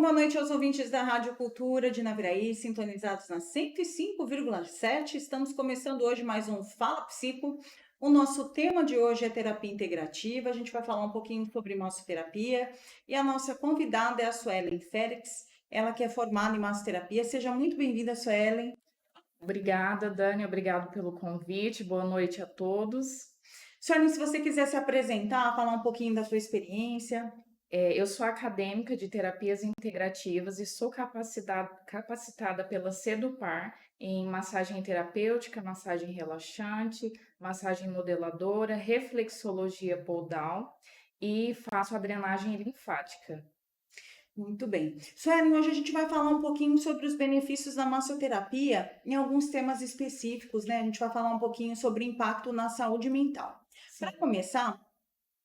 Boa noite aos ouvintes da Rádio Cultura de Naviraí, sintonizados na 105,7. Estamos começando hoje mais um Fala Psico. O nosso tema de hoje é terapia integrativa. A gente vai falar um pouquinho sobre massoterapia e a nossa convidada é a Suelen Félix, ela que é formada em massoterapia. Seja muito bem-vinda, Suelen. Obrigada, Dani. Obrigado pelo convite. Boa noite a todos. Suelen, se você quiser se apresentar, falar um pouquinho da sua experiência. Eu sou acadêmica de terapias integrativas e sou capacitada pela Sedupar em massagem terapêutica, massagem relaxante, massagem modeladora, reflexologia podal e faço a drenagem linfática. Muito bem. Suelen, hoje a gente vai falar um pouquinho sobre os benefícios da massoterapia em alguns temas específicos, né? A gente vai falar um pouquinho sobre impacto na saúde mental. Para Sim. começar,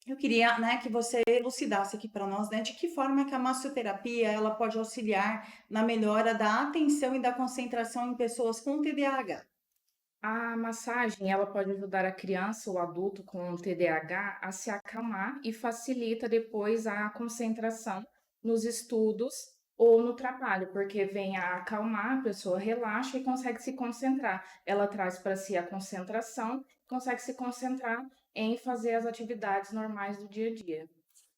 eu queria, né, que você elucidasse aqui para nós, né, de que forma que a massoterapia ela pode auxiliar na melhora da atenção e da concentração em pessoas com TDAH. A massagem, ela pode ajudar a criança ou adulto com TDAH a se acalmar e facilita depois a concentração nos estudos ou no trabalho, porque vem a acalmar, a pessoa relaxa e consegue se concentrar. Ela traz para si a concentração, consegue se concentrar em fazer as atividades normais do dia a dia.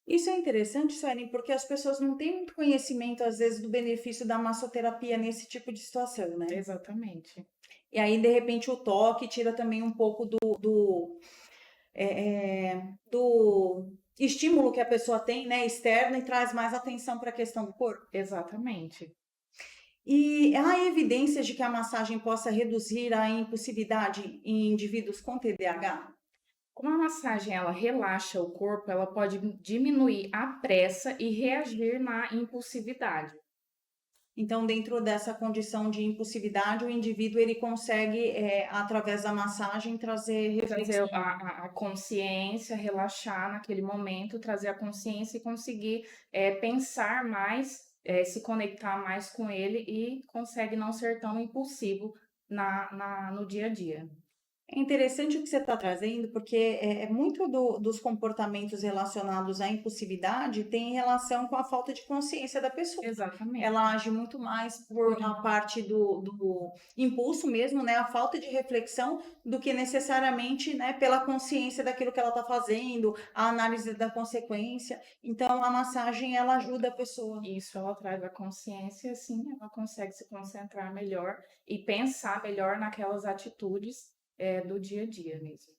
Isso é interessante, Suelen, porque as pessoas não têm muito conhecimento, às vezes, do benefício da massoterapia nesse tipo de situação, né? Exatamente. E aí, de repente, o toque tira também um pouco do estímulo que a pessoa tem, né, externo, e traz mais atenção para a questão do corpo. Exatamente. E há evidências de que a massagem possa reduzir a impulsividade em indivíduos com TDAH? Como a massagem ela relaxa o corpo, ela pode diminuir a pressa e reagir na impulsividade. Então, dentro dessa condição de impulsividade, o indivíduo ele consegue, através da massagem, trazer Trazer reflexão. a consciência, relaxar naquele momento, trazer a consciência e conseguir pensar mais, se conectar mais com ele e consegue não ser tão impulsivo no dia a dia. É interessante o que você está trazendo, porque muito dos comportamentos relacionados à impulsividade tem relação com a falta de consciência da pessoa. Exatamente. Ela age muito mais Por por a parte do impulso mesmo, né? A falta de reflexão, do que necessariamente, né, pela consciência daquilo que ela está fazendo, a análise da consequência. Então, a massagem, ela ajuda a pessoa. isso, ela traz a consciência, assim, ela consegue se concentrar melhor e pensar melhor naquelas atitudes, do dia a dia mesmo.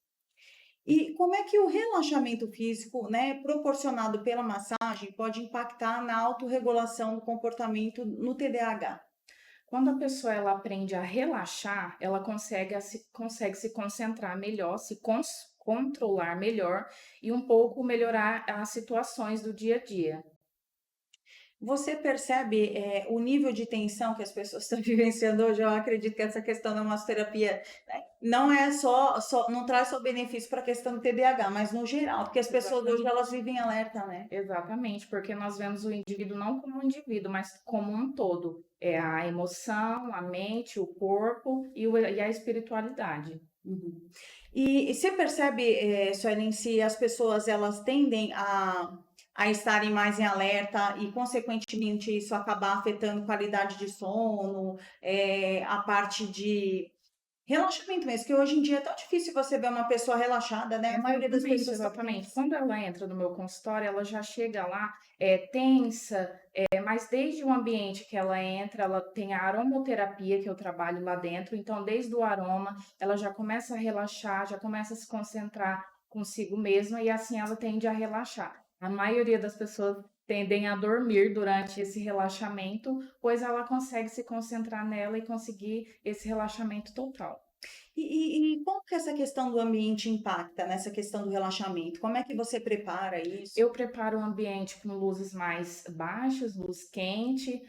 E como é que o relaxamento físico, né, proporcionado pela massagem, pode impactar na autorregulação do comportamento no TDAH? Quando a pessoa ela aprende a relaxar, ela consegue se concentrar melhor, controlar melhor e um pouco melhorar as situações do dia a dia. Você percebe, o nível de tensão que as pessoas estão vivenciando hoje? Eu acredito que essa questão da massoterapia, né, não é não traz só benefício para a questão do TDAH, mas no geral, porque as pessoas hoje Exatamente. elas vivem alerta, né? Exatamente, porque nós vemos o indivíduo não como um indivíduo, mas como um todo. É a emoção, a mente, o corpo e a espiritualidade. Uhum. E você percebe, Suelen, se as pessoas elas tendem a estarem mais em alerta e, consequentemente, isso acabar afetando qualidade de sono, a parte de relaxamento mesmo, que hoje em dia é tão difícil você ver uma pessoa relaxada, né? A maioria das Exatamente, pessoas estão exatamente. tensas. Quando ela entra no meu consultório, ela já chega lá, tensa, mas desde o ambiente que ela entra, ela tem a aromoterapia que eu trabalho lá dentro, então desde o aroma, ela já começa a relaxar, já começa a se concentrar consigo mesma e assim ela tende a relaxar. A maioria das pessoas tendem a dormir durante esse relaxamento, pois ela consegue se concentrar nela e conseguir esse relaxamento total. E como que essa questão do ambiente impacta nessa questão do relaxamento? Como é que você prepara isso? Eu preparo o ambiente com luzes mais baixas, luz quente,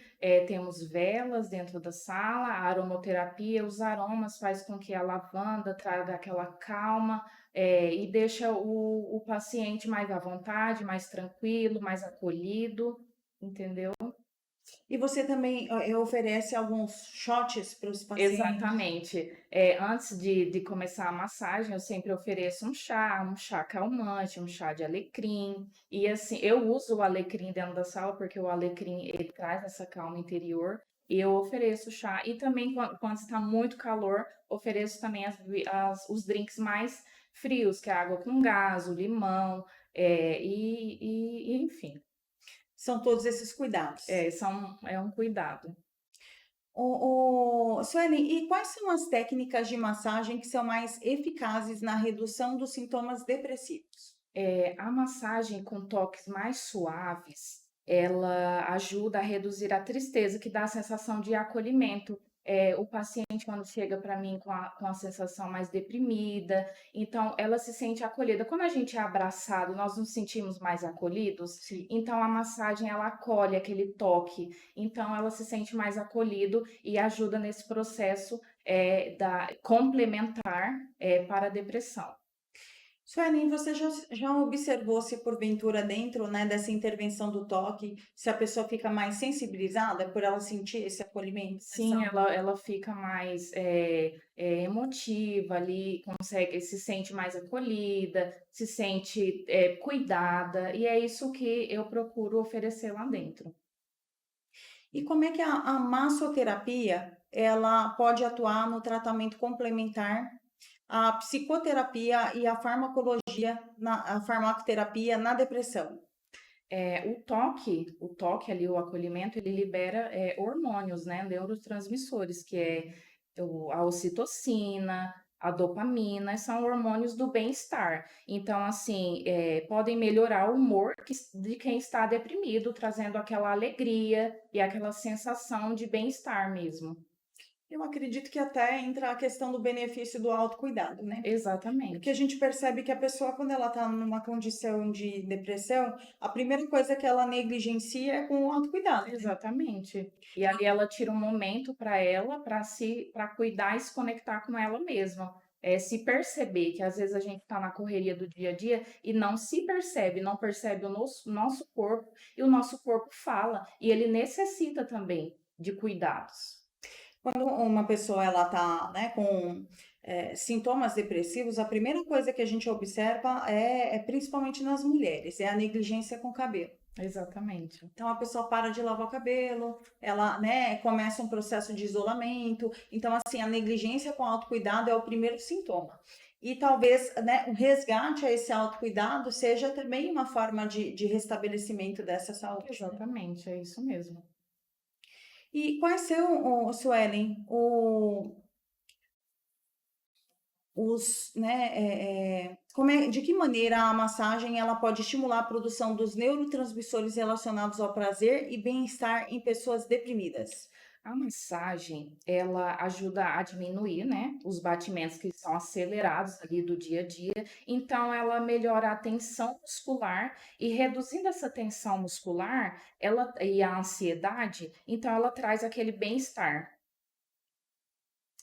temos velas dentro da sala, a aromaterapia, os aromas faz com que a lavanda traga aquela calma, e deixa o paciente mais à vontade, mais tranquilo, mais acolhido, entendeu? E você também oferece alguns shots para os pacientes? Exatamente. Antes de começar a massagem, eu sempre ofereço um chá calmante, um chá de alecrim. E assim, eu uso o alecrim dentro da sala, porque o alecrim ele traz essa calma interior. E eu ofereço chá. E também, quando está muito calor, ofereço também os drinks mais frios, que é a água com gás, o limão, enfim, São todos esses cuidados. é um cuidado. Suelen, e quais são as técnicas de massagem que são mais eficazes na redução dos sintomas depressivos? A massagem com toques mais suaves, ela ajuda a reduzir a tristeza, que dá a sensação de acolhimento. O paciente, quando chega para mim com a sensação mais deprimida, então ela se sente acolhida. Quando a gente é abraçado, nós nos sentimos mais acolhidos. Sim. Então a massagem ela acolhe aquele toque, então ela se sente mais acolhido e ajuda nesse processo complementar para a depressão. Suelen, você já observou se porventura dentro, né, dessa intervenção do toque, se a pessoa fica mais sensibilizada por ela sentir esse acolhimento? Sim, ela fica mais, emotiva ali, se sente mais acolhida, se sente, cuidada, e é isso que eu procuro oferecer lá dentro. E como é que a massoterapia, ela pode atuar no tratamento complementar à psicoterapia e à farmacologia, a farmacoterapia na depressão? O toque ali, o acolhimento, ele libera, hormônios, né, neurotransmissores, que é a ocitocina, a dopamina, são hormônios do bem-estar. Então, assim, podem melhorar o humor de quem está deprimido, trazendo aquela alegria e aquela sensação de bem-estar mesmo. Eu acredito que até entra a questão do benefício do autocuidado, né? Porque a Exatamente, gente percebe que a pessoa, quando ela está numa condição de depressão, a primeira coisa que ela negligencia é com o autocuidado, né? exatamente. E ali ela tira um momento para ela, para cuidar e se conectar com ela mesma. Se perceber que às vezes a gente está na correria do dia a dia e não se percebe, não percebe o nosso corpo, e o nosso corpo fala, e ele necessita também de cuidados. Quando uma pessoa ela tá, né, com sintomas depressivos, a primeira coisa que a gente observa principalmente nas mulheres, é a negligência com o cabelo. Exatamente. Então a pessoa para de lavar o cabelo, ela, né, começa um processo de isolamento. Então, assim, a negligência com o autocuidado é o primeiro sintoma. E talvez, né, o resgate a esse autocuidado seja também uma forma de restabelecimento dessa saúde, né? Exatamente, é isso mesmo. E quais são, Suelen, né, de que maneira a massagem ela pode estimular a produção dos neurotransmissores relacionados ao prazer e bem-estar em pessoas deprimidas? A massagem, ela ajuda a diminuir, né, os batimentos que são acelerados ali do dia a dia. Então, ela melhora a tensão muscular e reduzindo essa tensão muscular, e a ansiedade, então ela traz aquele bem-estar.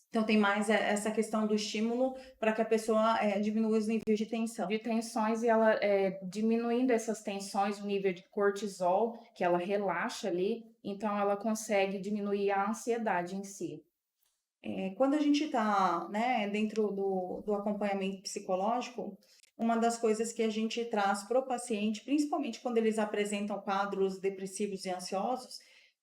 Então tem mais essa questão do estímulo para que a pessoa diminua os níveis de tensão. De tensões e ela, diminuindo essas tensões, o nível de cortisol, que ela relaxa ali, então ela consegue diminuir a ansiedade em si. Quando a gente está, né, dentro do acompanhamento psicológico, uma das coisas que a gente traz para o paciente, principalmente quando eles apresentam quadros depressivos e ansiosos,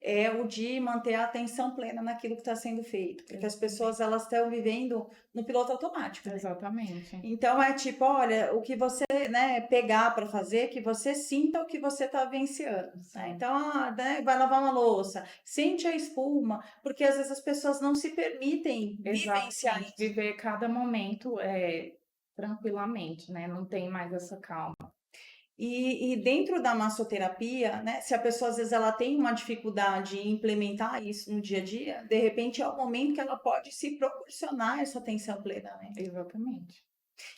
é o de manter a atenção plena naquilo que está sendo feito, porque as pessoas elas estão vivendo no piloto automático, né? Exatamente. Então é tipo, olha, o que você, né, pegar para fazer, que você sinta o que você está vivenciando, né? Sim. Então, né, vai lavar uma louça, sente a espuma, porque às vezes as pessoas não se permitem vivenciar Exatamente, isso. viver cada momento, tranquilamente, né, não tem mais essa calma. E dentro da massoterapia, né, se a pessoa às vezes ela tem uma dificuldade em implementar isso no dia a dia, de repente é o momento que ela pode se proporcionar essa atenção plena, né? Exatamente.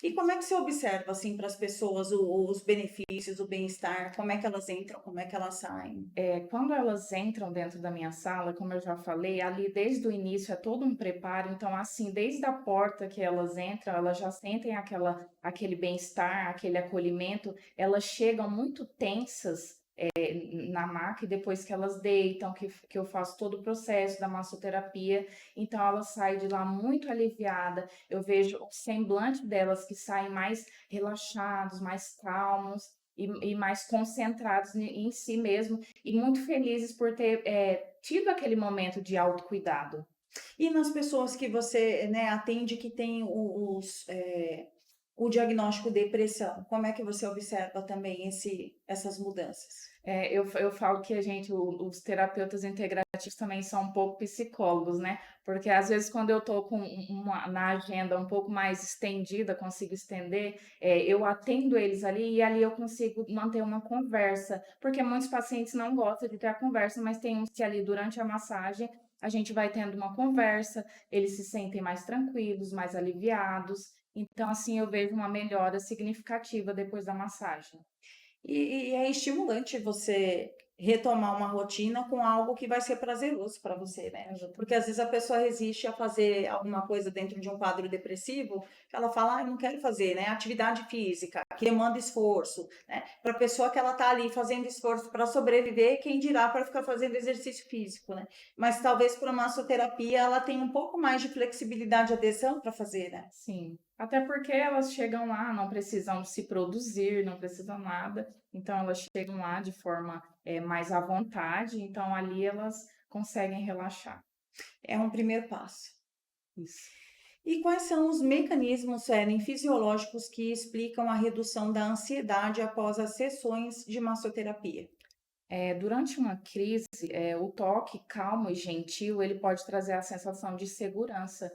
E como é que você observa, assim, para as pessoas os benefícios, o bem-estar? Como é que elas entram, como é que elas saem? Quando elas entram dentro da minha sala, como eu já falei, ali desde o início é todo um preparo, então assim, desde a porta que elas entram, elas já sentem aquele bem-estar, aquele acolhimento, elas chegam muito tensas, na maca e depois que elas deitam, que eu faço todo o processo da massoterapia, então elas saem de lá muito aliviada. Eu vejo o semblante delas que saem mais relaxados, mais calmos e mais concentrados em si mesmo e muito felizes por ter tido aquele momento de autocuidado. E nas pessoas que você, né, atende que tem o diagnóstico de depressão, como é que você observa também essas mudanças? Eu falo que os terapeutas integrativos também são um pouco psicólogos, né? Porque às vezes quando eu estou com na agenda um pouco mais estendida, consigo estender, eu atendo eles ali e ali eu consigo manter uma conversa, porque muitos pacientes não gostam de ter a conversa, mas tem uns que ali durante a massagem a gente vai tendo uma conversa, eles se sentem mais tranquilos, mais aliviados. Então, assim, eu vejo uma melhora significativa depois da massagem. E é estimulante você retomar uma rotina com algo que vai ser prazeroso para você, né? Porque às vezes a pessoa resiste a fazer alguma coisa dentro de um quadro depressivo, que ela fala, ah, eu não quero fazer, né? Atividade física, que demanda esforço, né? Para a pessoa que ela tá ali fazendo esforço para sobreviver, quem dirá para ficar fazendo exercício físico, né? Mas talvez para uma massoterapia ela tenha um pouco mais de flexibilidade e adesão para fazer, né? Sim, até porque elas chegam lá, não precisam se produzir, não precisam nada, então elas chegam lá de forma mais à vontade, então ali elas conseguem relaxar. É um primeiro passo. Isso. E quais são os mecanismos, fisiológicos que explicam a redução da ansiedade após as sessões de massoterapia? Durante uma crise, o toque calmo e gentil, ele pode trazer a sensação de segurança,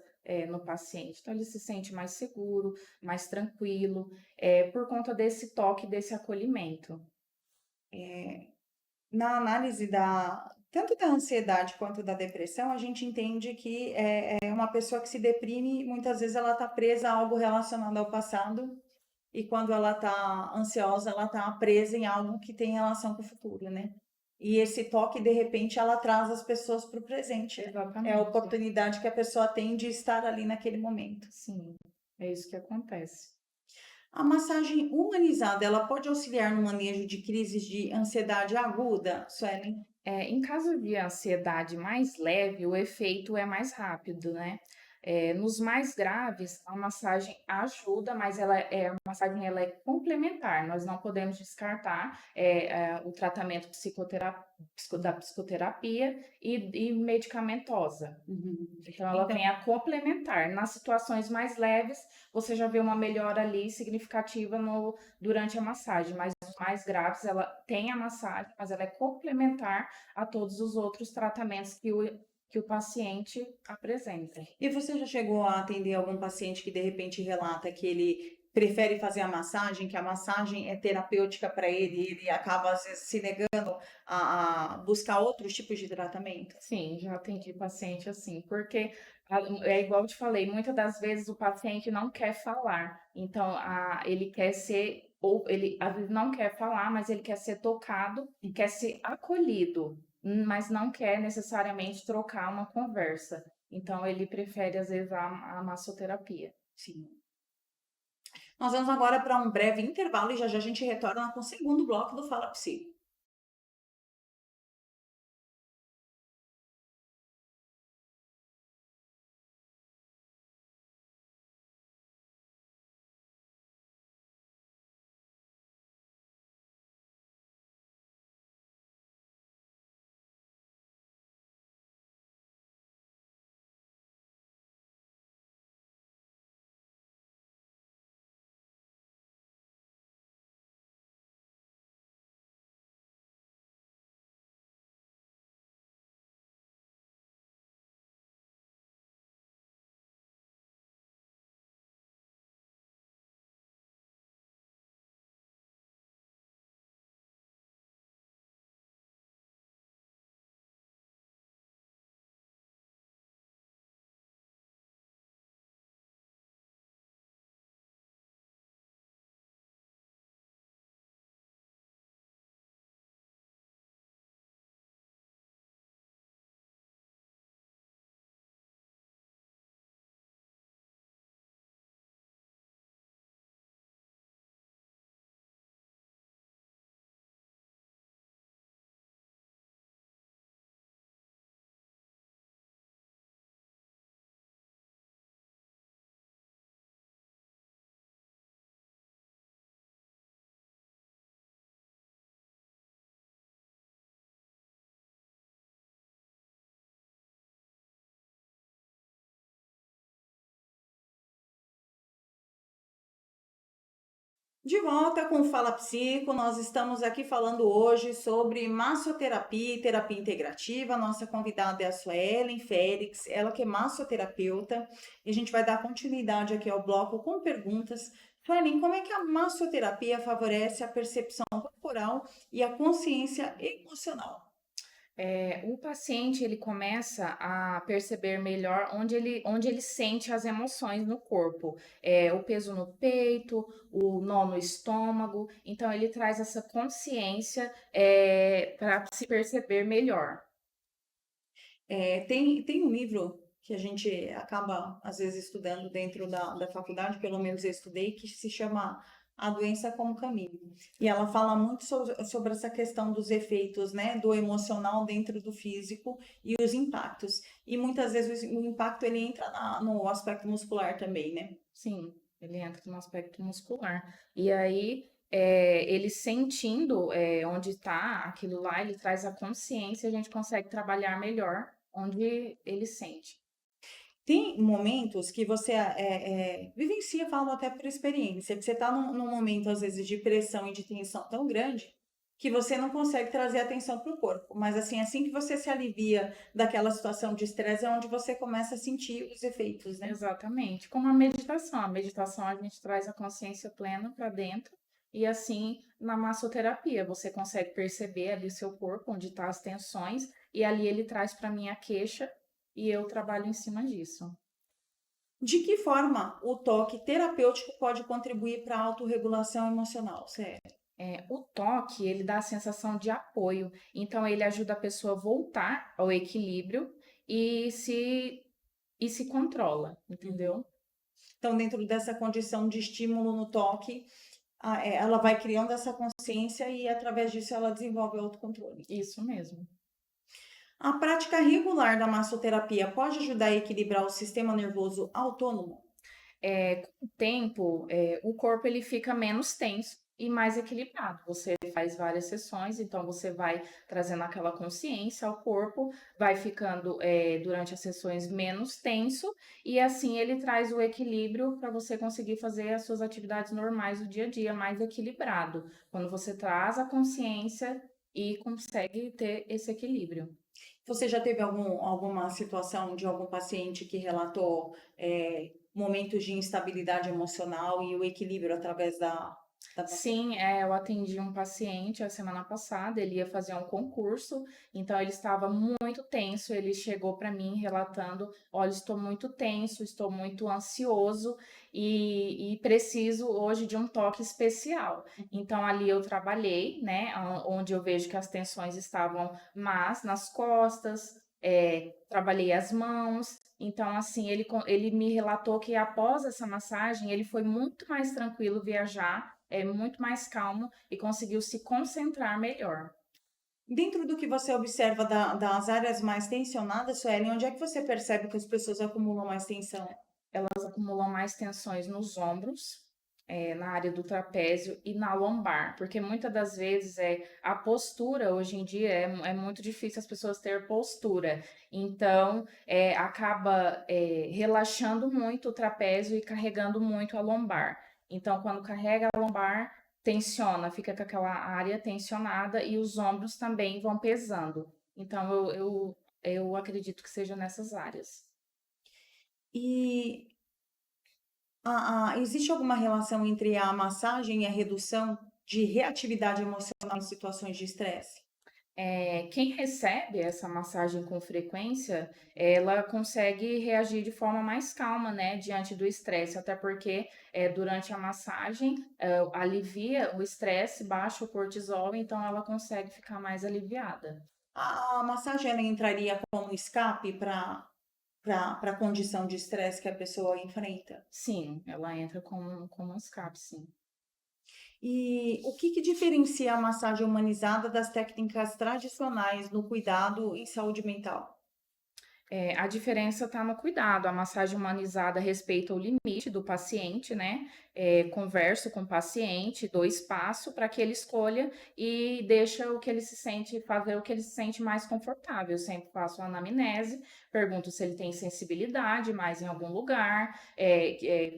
no paciente. Então, ele se sente mais seguro, mais tranquilo, por conta desse toque, desse acolhimento. Na análise tanto da ansiedade quanto da depressão, a gente entende que é uma pessoa que se deprime, muitas vezes ela está presa a algo relacionado ao passado, e quando ela está ansiosa, ela está presa em algo que tem relação com o futuro, né? E esse toque, de repente, ela traz as pessoas para o presente, né? É a Exatamente. oportunidade que a pessoa tem de estar ali naquele momento. Sim, é isso que acontece. A massagem humanizada, ela pode auxiliar no manejo de crises de ansiedade aguda, Suelen? Em caso de ansiedade mais leve, o efeito é mais rápido, né? Nos mais graves, a massagem ajuda, mas a massagem ela é complementar. Nós não podemos descartar o tratamento da psicoterapia e medicamentosa. Uhum. Então, ela Então, vem a complementar. Nas situações mais leves, você já vê uma melhora ali significativa durante a massagem, mas nos mais graves, ela tem a massagem, mas ela é complementar a todos os outros tratamentos que o paciente apresenta. e você já chegou a atender algum paciente que de repente relata que ele prefere fazer a massagem, que a massagem é terapêutica para ele e ele acaba às vezes se negando a buscar outros tipos de tratamento? Sim, já atendi paciente assim, porque é igual eu te falei, muitas das vezes o paciente não quer falar, então ele quer ser, ou ele às vezes não quer falar, mas ele quer ser tocado e quer ser acolhido, mas não quer necessariamente trocar uma conversa. Então ele prefere às vezes a massoterapia. Sim. Nós vamos agora para um breve intervalo e já já a gente retorna com o segundo bloco do Fala Psi. De volta com o Fala Psico, nós estamos aqui falando hoje sobre massoterapia e terapia integrativa. Nossa convidada é a Suelen Félix, ela que é massoterapeuta, e a gente vai dar continuidade aqui ao bloco com perguntas. Suelen, como é que a massoterapia favorece a percepção corporal e a consciência emocional? O paciente ele começa a perceber melhor onde ele sente as emoções no corpo, o peso no peito, o nó no estômago. Então ele traz essa consciência para se perceber melhor. Tem um livro que a gente acaba, às vezes, estudando dentro da faculdade, pelo menos eu estudei, que se chama A Doença como Caminho. E ela fala muito sobre essa questão dos efeitos, né, do emocional dentro do físico e os impactos. E muitas vezes o impacto ele entra no aspecto muscular também, né? Sim, ele entra no aspecto muscular. E aí ele sentindo onde está aquilo lá, ele traz a consciência, e a gente consegue trabalhar melhor onde ele sente. Tem momentos que você vivencia, falo até por experiência, que você está num momento, às vezes, de pressão e de tensão tão grande que você não consegue trazer atenção para o corpo. Mas assim que você se alivia daquela situação de estresse, é onde você começa a sentir os efeitos, né? Exatamente, como a meditação. A meditação a gente traz a consciência plena para dentro e assim na massoterapia você consegue perceber ali o seu corpo, onde estão as tensões e ali ele traz para mim a queixa e eu trabalho em cima disso. De que forma o toque terapêutico pode contribuir para a autorregulação emocional? Certo. O toque, ele dá a sensação de apoio, então ele ajuda a pessoa a voltar ao equilíbrio e se controla, entendeu? Então, dentro dessa condição de estímulo no toque, ela vai criando essa consciência e, através disso, ela desenvolve o autocontrole. Isso mesmo. A prática regular da massoterapia pode ajudar a equilibrar o sistema nervoso autônomo? Com o tempo, o corpo ele fica menos tenso e mais equilibrado. Você faz várias sessões, então você vai trazendo aquela consciência ao corpo, vai ficando durante as sessões menos tenso e assim ele traz o equilíbrio para você conseguir fazer as suas atividades normais do dia a dia mais equilibrado. Quando você traz a consciência e consegue ter esse equilíbrio. Você já teve alguma situação de algum paciente que relatou momentos de instabilidade emocional e o equilíbrio através da Sim, eu atendi um paciente a semana passada, ele ia fazer um concurso, então ele estava muito tenso, ele chegou para mim relatando, olha, estou muito tenso, estou muito ansioso e preciso hoje de um toque especial. Então ali eu trabalhei, né, onde eu vejo que as tensões estavam mais nas costas, trabalhei as mãos, então assim, ele me relatou que após essa massagem, ele foi muito mais tranquilo viajar, muito mais calmo e conseguiu se concentrar melhor. Dentro do que você observa das áreas mais tensionadas, Suelen, onde é que você percebe que as pessoas acumulam mais tensão? Elas acumulam mais tensões nos ombros, na área do trapézio e na lombar, porque muitas das vezes a postura hoje em dia é muito difícil as pessoas ter postura, então acaba relaxando muito o trapézio e carregando muito a lombar. Então, quando carrega a lombar, tensiona, fica com aquela área tensionada e os ombros também vão pesando. Então, eu acredito que seja nessas áreas. E existe alguma relação entre a massagem e a redução de reatividade emocional em situações de estresse? Quem recebe essa massagem com frequência, ela consegue reagir de forma mais calma, né, diante do estresse, até porque durante a massagem alivia o estresse, baixa o cortisol, então ela consegue ficar mais aliviada. A massagem ela entraria como escape para a condição de estresse que a pessoa enfrenta? Sim, ela entra como um escape, sim. E o que diferencia a massagem humanizada das técnicas tradicionais no cuidado em saúde mental? A diferença está no cuidado. A massagem humanizada respeita o limite do paciente, né? Converso com o paciente, dou espaço para que ele escolha e deixa o que ele se sente, fazer o que ele se sente mais confortável. Eu sempre faço a anamnese, pergunto se ele tem sensibilidade mais em algum lugar,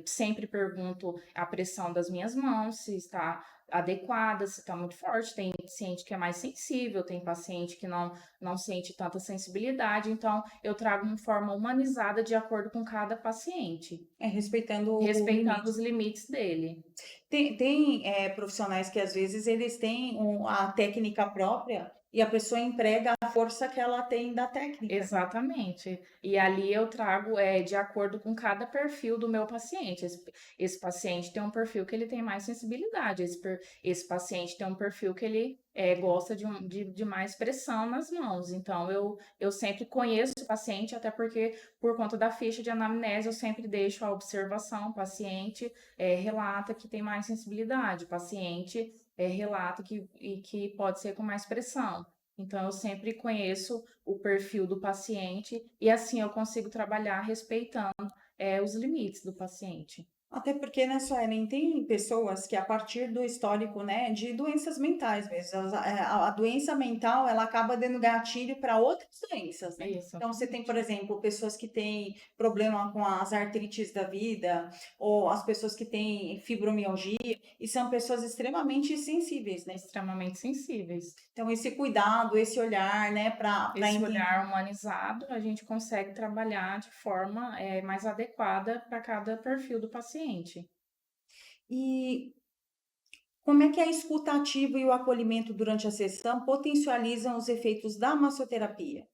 sempre pergunto a pressão das minhas mãos, se está adequada, se está muito forte. Tem paciente que é mais sensível, tem paciente que não sente tanta sensibilidade, então eu trago uma forma humanizada de acordo com cada paciente, Respeitando o respeitando limite. os limites dele. Tem profissionais que às vezes eles têm a técnica própria e a pessoa emprega a força que ela tem da técnica. Exatamente. E ali eu trago de acordo com cada perfil do meu paciente. Esse paciente tem um perfil que ele tem mais sensibilidade, esse paciente tem um perfil que ele gosta de mais pressão nas mãos. Então, eu sempre conheço o paciente, até porque, por conta da ficha de anamnese, eu sempre deixo a observação, o paciente relata que tem mais sensibilidade, o paciente relata que pode ser com mais pressão. Então, eu sempre conheço o perfil do paciente e assim eu consigo trabalhar respeitando os limites do paciente. Até porque, né, Suelen, tem pessoas que a partir do histórico, né, de doenças mentais mesmo, a doença mental, ela acaba dando gatilho para outras doenças, né? Então, você tem, por Exatamente. exemplo, pessoas que têm problema com as artrites da vida, ou as pessoas que têm fibromialgia, e são pessoas extremamente sensíveis, né? Extremamente sensíveis. Então, esse cuidado, esse olhar, né, para Esse entender. olhar humanizado, a gente consegue trabalhar de forma mais adequada para cada perfil do paciente. E como é que a escuta ativa e o acolhimento durante a sessão potencializam os efeitos da massoterapia?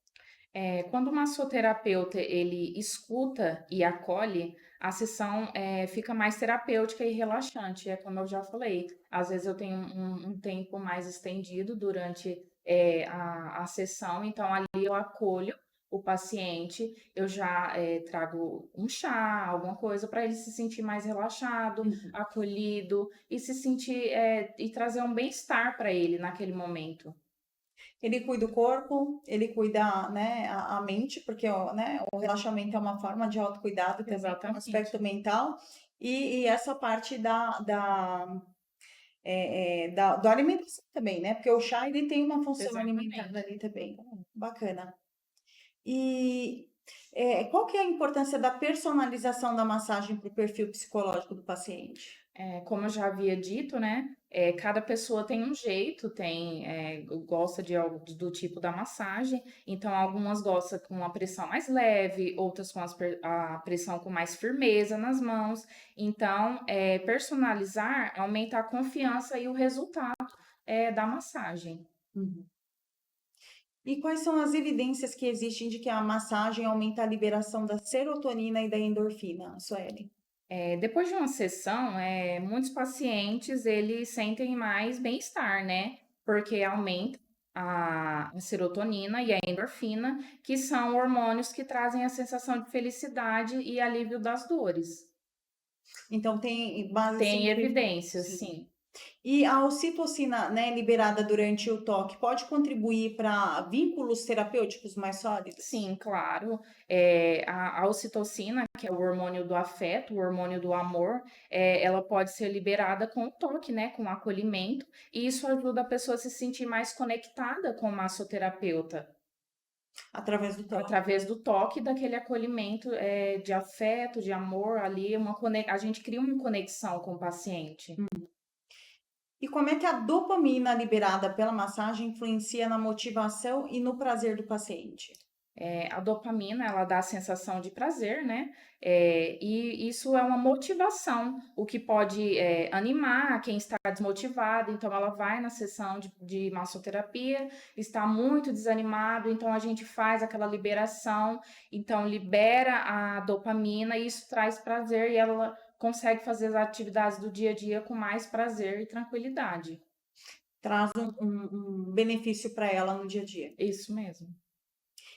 Quando o massoterapeuta ele escuta e acolhe, a sessão fica mais terapêutica e relaxante. É como eu já falei, às vezes eu tenho um tempo mais estendido durante a sessão, então ali eu acolho o paciente, eu já trago um chá, alguma coisa para ele se sentir mais relaxado, Uhum. acolhido e se sentir e trazer um bem-estar para ele naquele momento. Ele cuida do corpo, ele cuida, né, a mente, porque né, o relaxamento é uma forma de autocuidado também, um aspecto Exatamente. mental, e essa parte da alimentação também, né? Porque o chá ele tem uma função alimentar Exatamente. ali também. Bacana. E qual que é a importância da personalização da massagem para o perfil psicológico do paciente? Como eu já havia dito, né? Cada pessoa tem um jeito, gosta de algo do tipo da massagem. Então, algumas gostam com a pressão mais leve, outras com a pressão com mais firmeza nas mãos. Então, personalizar aumenta a confiança e o resultado da massagem. Uhum. E quais são as evidências que existem de que a massagem aumenta a liberação da serotonina e da endorfina, Sueli? Depois de uma sessão, muitos pacientes eles sentem mais bem-estar, né? Porque aumenta a serotonina e a endorfina, que são hormônios que trazem a sensação de felicidade e alívio das dores. Então, tem base Tem científica, evidências, sim. sim. E a ocitocina, né, liberada durante o toque, pode contribuir para vínculos terapêuticos mais sólidos? Sim, claro. A ocitocina, que é o hormônio do afeto, o hormônio do amor, ela pode ser liberada com o toque, né, com o acolhimento, e isso ajuda a pessoa a se sentir mais conectada com o massoterapeuta, Através do toque. através do toque, daquele acolhimento, de afeto, de amor, ali, a gente cria uma conexão com o paciente. E como é que a dopamina liberada pela massagem influencia na motivação e no prazer do paciente? A dopamina, ela dá a sensação de prazer, né? E isso é uma motivação, o que pode animar quem está desmotivado. Então, ela vai na sessão de massoterapia, está muito desanimado, então a gente faz aquela liberação, então libera a dopamina e isso traz prazer e ela consegue fazer as atividades do dia a dia com mais prazer e tranquilidade. Traz um benefício para ela no dia a dia. Isso mesmo.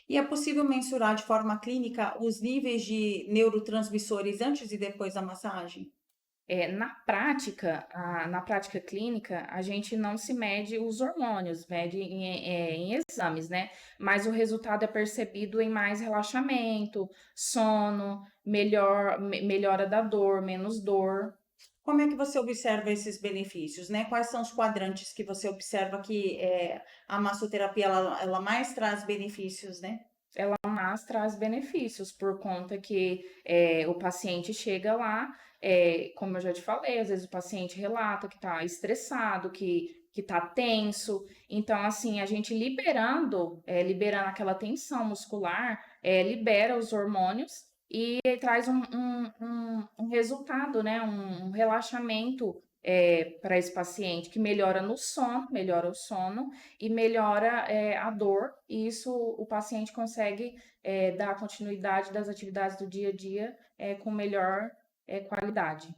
E é possível mensurar de forma clínica os níveis de neurotransmissores antes e depois da massagem? Na prática clínica, a gente não se mede os hormônios, mede em exames, né? Mas o resultado é percebido em mais relaxamento, sono, melhora da dor, menos dor. Como é que você observa esses benefícios, né? Quais são os quadrantes que você observa que a massoterapia ela mais traz benefícios, né? Mas traz benefícios por conta que o paciente chega lá, como eu já te falei, às vezes o paciente relata que está estressado, que está tenso. Então, assim, a gente liberando aquela tensão muscular, libera os hormônios e traz um resultado, né? Um relaxamento para esse paciente que melhora o sono e melhora a dor, e isso o paciente consegue dar continuidade das atividades do dia a dia com melhor qualidade.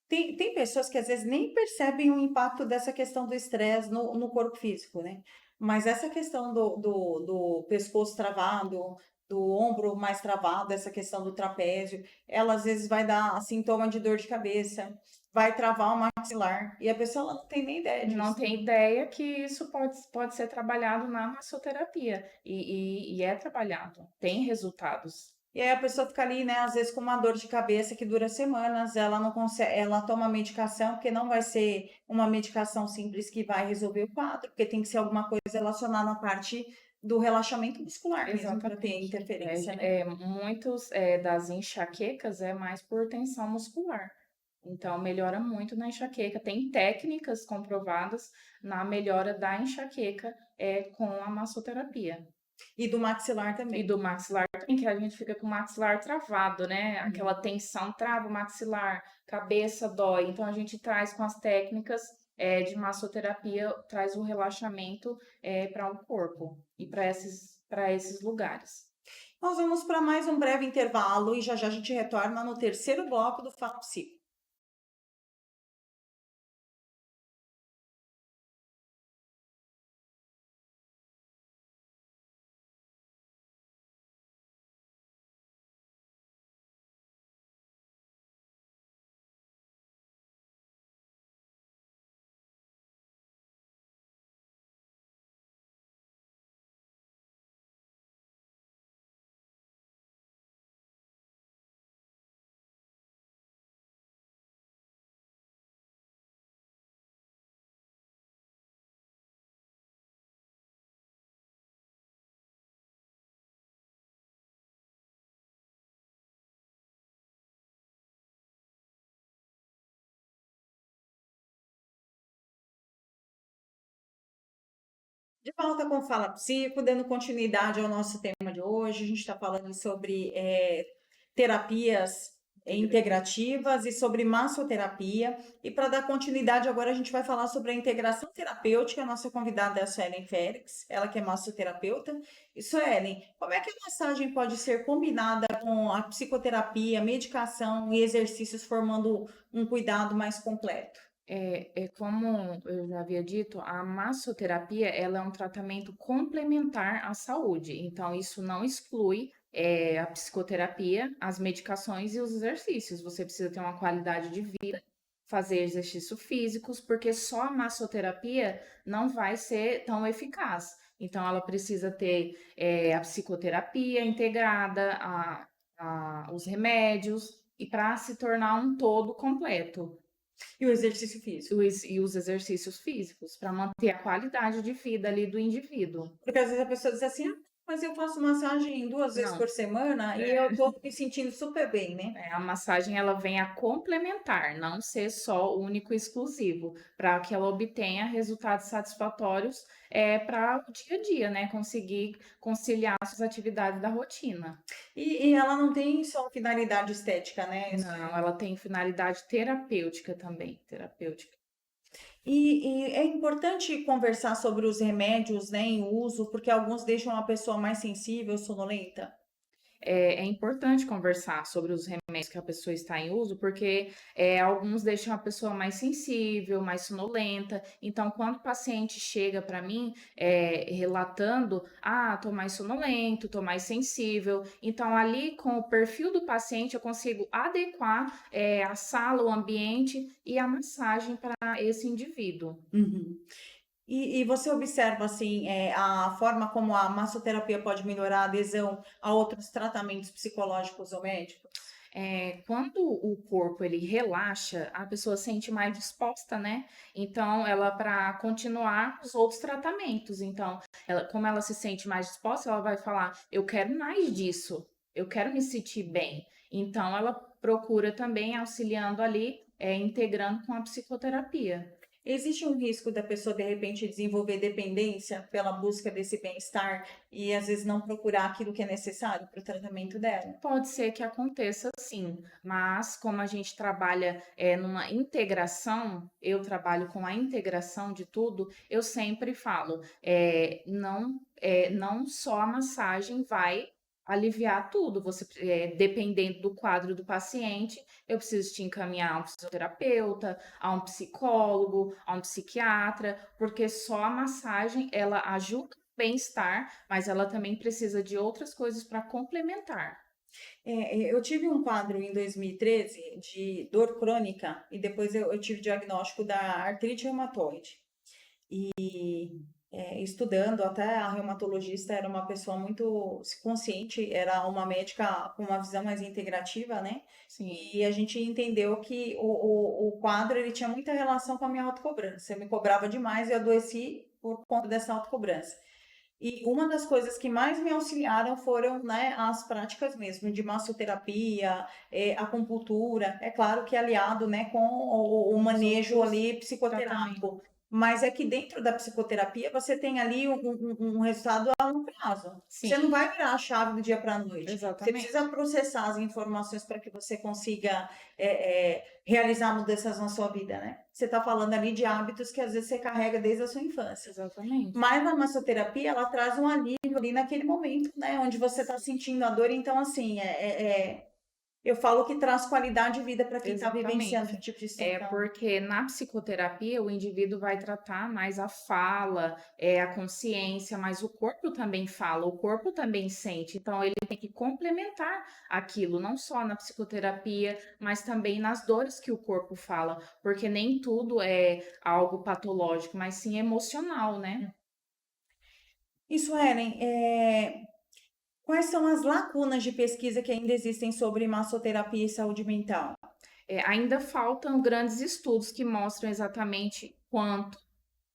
Tem pessoas que às vezes nem percebem o impacto dessa questão do estresse no corpo físico, né? Mas essa questão do pescoço travado, do ombro mais travado, essa questão do trapézio, ela às vezes vai dar sintoma de dor de cabeça, vai travar o maxilar, e a pessoa ela não tem nem ideia Não disso. tem ideia que isso pode ser trabalhado na massoterapia, e é trabalhado, tem resultados. E aí a pessoa fica ali, né, às vezes com uma dor de cabeça que dura semanas, ela não consegue, ela toma medicação, porque não vai ser uma medicação simples que vai resolver o quadro, porque tem que ser alguma coisa relacionada à parte do relaxamento muscular mesmo, para ter Exatamente. interferência, né? Muitos das enxaquecas é mais por tensão muscular. Então, melhora muito na enxaqueca. Tem técnicas comprovadas na melhora da enxaqueca com a massoterapia. E do maxilar E também. do maxilar também, que a gente fica com o maxilar travado, né? Aquela Uhum. tensão trava o maxilar, cabeça dói. Então, a gente traz com as técnicas de massoterapia, traz o relaxamento para o corpo e para esses lugares. Nós vamos para mais um breve intervalo e já já a gente retorna no terceiro bloco do Fala Psico. De volta com Fala Psico, dando continuidade ao nosso tema de hoje. A gente está falando sobre terapias integrativas e sobre massoterapia. E para dar continuidade, agora a gente vai falar sobre a integração terapêutica. A nossa convidada é a Suelen Félix, ela que é massoterapeuta. E Suelen, como é que a massagem pode ser combinada com a psicoterapia, medicação e exercícios, formando um cuidado mais completo? Como eu já havia dito, a massoterapia ela é um tratamento complementar à saúde. Então, isso não exclui a psicoterapia, as medicações e os exercícios. Você precisa ter uma qualidade de vida, fazer exercícios físicos, porque só a massoterapia não vai ser tão eficaz. Então, ela precisa ter a psicoterapia integrada, os remédios, e para se tornar um todo completo E o exercício físico? e os exercícios físicos para manter a qualidade de vida ali do indivíduo. Porque às vezes a pessoa diz assim, ah, mas eu faço massagem 2 vezes Não, por semana e é, eu tô me sentindo super bem, né? a massagem ela vem a complementar, não ser só único e exclusivo, para que ela obtenha resultados satisfatórios para o dia a dia, né? Conseguir conciliar suas atividades da rotina. E ela não tem só finalidade estética, né? Não, ela tem finalidade terapêutica também, terapêutica. E é importante conversar sobre os remédios, né, em uso, porque alguns deixam a pessoa mais sensível, sonolenta. é importante conversar sobre os remédios que a pessoa está em uso, porque alguns deixam a pessoa mais sensível, mais sonolenta. Então, quando o paciente chega para mim relatando, tô mais sonolento, tô mais sensível. Então, ali com o perfil do paciente, eu consigo adequar a sala, o ambiente e a massagem para esse indivíduo. Uhum. E você observa assim a forma como a massoterapia pode melhorar a adesão a outros tratamentos psicológicos ou médicos? Quando o corpo ele relaxa, a pessoa sente mais disposta, né? Então, ela para continuar os outros tratamentos. Então, como ela se sente mais disposta, ela vai falar: eu quero mais disso, eu quero me sentir bem. Então, ela procura também auxiliando ali, integrando com a psicoterapia. Existe um risco da pessoa de repente desenvolver dependência pela busca desse bem-estar e às vezes não procurar aquilo que é necessário para o tratamento dela? Pode ser que aconteça sim, mas como a gente trabalha numa integração, eu trabalho com a integração de tudo, eu sempre falo, não só a massagem vai aliviar tudo, dependendo do quadro do paciente, eu preciso te encaminhar a um fisioterapeuta, a um psicólogo, a um psiquiatra, porque só a massagem, ela ajuda o bem-estar, mas ela também precisa de outras coisas para complementar. Eu tive um quadro em 2013 de dor crônica e depois eu tive diagnóstico da artrite reumatoide. Estudando, até a reumatologista era uma pessoa muito consciente, era uma médica com uma visão mais integrativa, né? Sim. E a gente entendeu que o quadro ele tinha muita relação com a minha autocobrança. Eu me cobrava demais e eu adoeci por conta dessa autocobrança. E uma das coisas que mais me auxiliaram foram, né, as práticas mesmo de massoterapia, acupuntura, é claro que aliado, né, com o Os manejo outros ali tratamentos. psicoterápico. Mas é que dentro da psicoterapia você tem ali um resultado a longo prazo. Sim, Você não vai virar a chave do dia para a noite. Você exatamente. precisa processar as informações para que você consiga realizar mudanças na sua vida, né? Você está falando ali de hábitos que às vezes você carrega desde a sua infância. Exatamente. Mas a massoterapia, ela traz um alívio ali naquele momento, né? Onde você está sentindo a dor. Então, assim, eu falo que traz qualidade de vida para quem está vivenciando esse Exatamente. tipo de É situação. porque na psicoterapia o indivíduo vai tratar mais a fala, a consciência, mas o corpo também fala, o corpo também sente. Então ele tem que complementar aquilo, não só na psicoterapia, mas também nas dores que o corpo fala, porque nem tudo é algo patológico, mas sim emocional, né? Isso, Ellen, quais são as lacunas de pesquisa que ainda existem sobre massoterapia e saúde mental? Ainda faltam grandes estudos que mostram exatamente quanto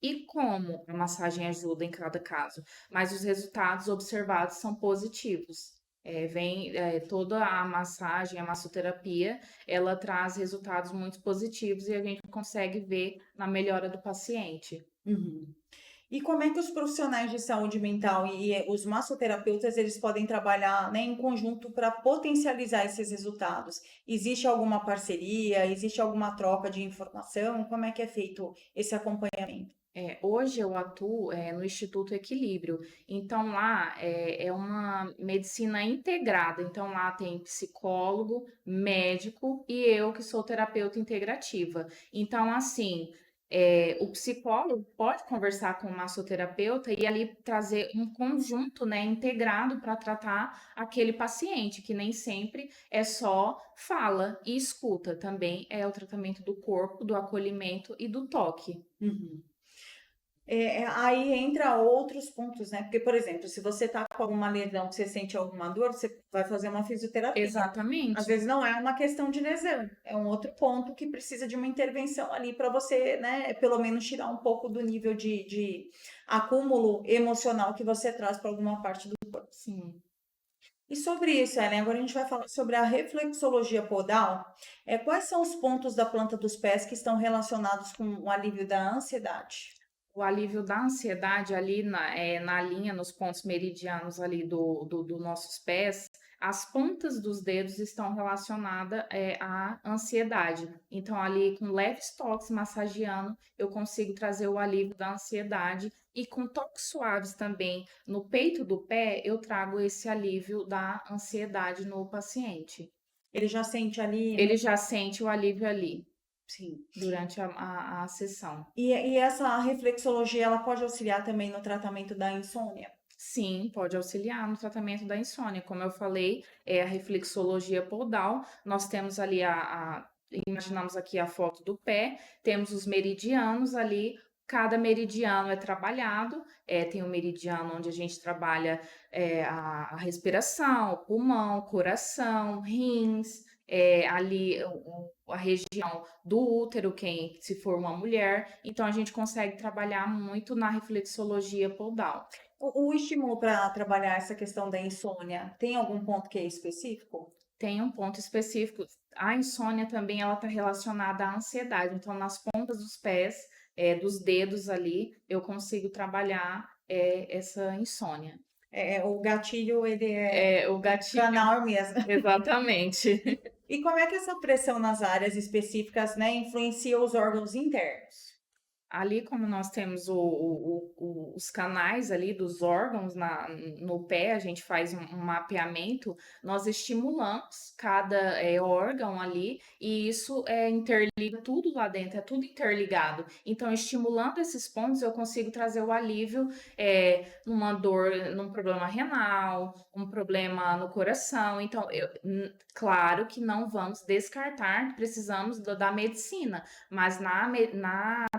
e como a massagem ajuda em cada caso, mas os resultados observados são positivos. Toda a massagem, a massoterapia, ela traz resultados muito positivos e a gente consegue ver na melhora do paciente. Uhum. E como é que os profissionais de saúde mental e os massoterapeutas eles podem trabalhar, né, em conjunto para potencializar esses resultados? Existe alguma parceria? Existe alguma troca de informação? Como é que é feito esse acompanhamento? Hoje eu atuo, no Instituto Equilíbrio, então lá é uma medicina integrada, então lá tem psicólogo, médico e eu que sou terapeuta integrativa. Então, assim, o psicólogo pode conversar com o massoterapeuta e ali trazer um conjunto, né, integrado para tratar aquele paciente, que nem sempre é só fala e escuta, também é o tratamento do corpo, do acolhimento e do toque. Uhum. Aí entra outros pontos, né? Porque, por exemplo, se você tá com alguma lesão, que você sente alguma dor, você vai fazer uma fisioterapia. Às Exatamente. vezes não é uma questão de lesão, é um outro ponto que precisa de uma intervenção ali para você, né, pelo menos tirar um pouco do nível de acúmulo emocional que você traz para alguma parte do. Sim. E sobre isso, Ellen, agora a gente vai falar sobre a reflexologia podal. Quais são os pontos da planta dos pés que estão relacionados com o alívio da ansiedade? O alívio da ansiedade ali na linha, nos pontos meridianos ali dos nossos pés, as pontas dos dedos estão relacionadas à ansiedade. Então, ali com leves toques massageando, eu consigo trazer o alívio da ansiedade. E com toques suaves também no peito do pé, eu trago esse alívio da ansiedade no paciente. Ele já sente ali, Ele já sente o alívio ali, sim. durante a sessão. E essa reflexologia, ela pode auxiliar também no tratamento da insônia? Sim, pode auxiliar no tratamento da insônia. Como eu falei, é a reflexologia podal. Nós temos ali imaginamos aqui a foto do pé, temos os meridianos ali. Cada meridiano é trabalhado. Tem o meridiano onde a gente trabalha a respiração, o pulmão, coração, rins, ali a região do útero, se for uma mulher. Então, a gente consegue trabalhar muito na reflexologia podal. O estímulo para trabalhar essa questão da insônia, tem algum ponto que é específico? Tem um ponto específico. A insônia também ela está relacionada à ansiedade. Então, nas pontas dos pés, dos dedos ali, eu consigo trabalhar essa insônia. O gatilho, ele é O gatilho, canal mesmo. exatamente. E como é que essa pressão nas áreas específicas, né, influencia os órgãos internos? Ali, como nós temos os canais ali dos órgãos no pé, a gente faz um mapeamento, nós estimulamos cada órgão ali, e isso interliga tudo lá dentro, é tudo interligado. Então, estimulando esses pontos, eu consigo trazer o alívio numa dor, num problema renal, um problema no coração. Então, claro que não vamos descartar que precisamos da medicina, mas na